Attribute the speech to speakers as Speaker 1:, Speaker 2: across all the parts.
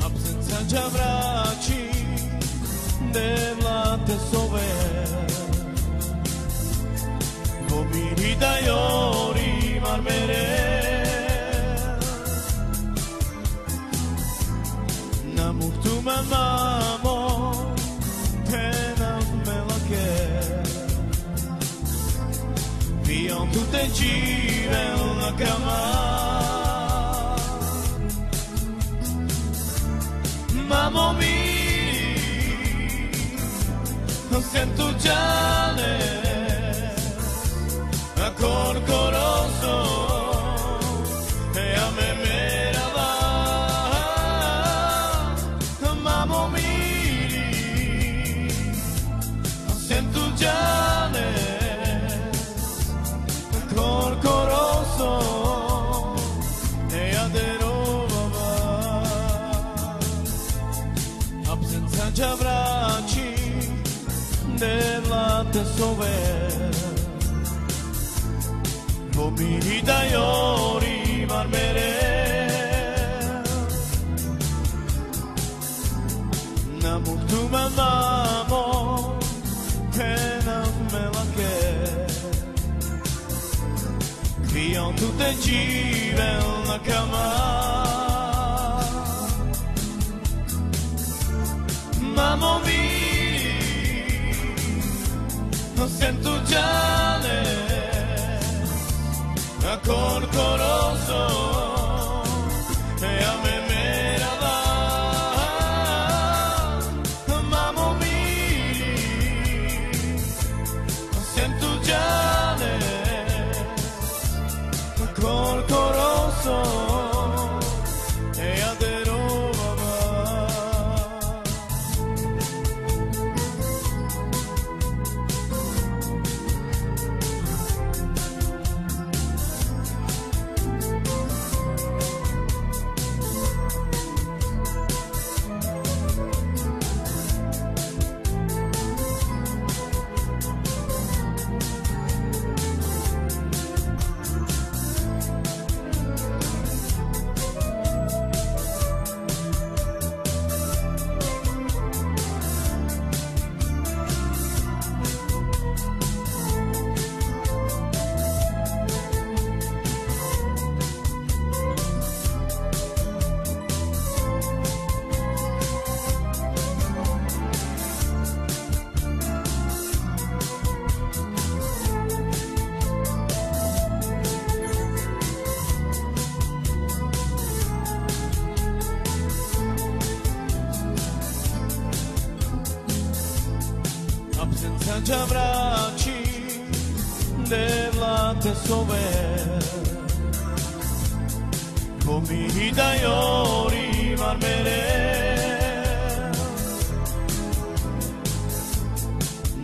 Speaker 1: Absența bracii de la te sover, pomiri da iori marmere, na muhtu mamamo pena melake, viam tu te gire la cama. Mamo mi, non sento giale, a corcoroso, e a me merava. Mamo mi, non sento giale, a corcoroso, e a absența bracii de la te sover, pomiri da iori marmere, na muhtu mamamo pena melake, viam tu te gire la cama. Mamo mi, non sento giale, a corcoroso, e a me merava. Mamo mi, non sento giale, a corcoroso, e a absența bracii de la te sover, pomiri da iori marmere,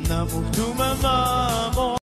Speaker 1: na muhtu mamamo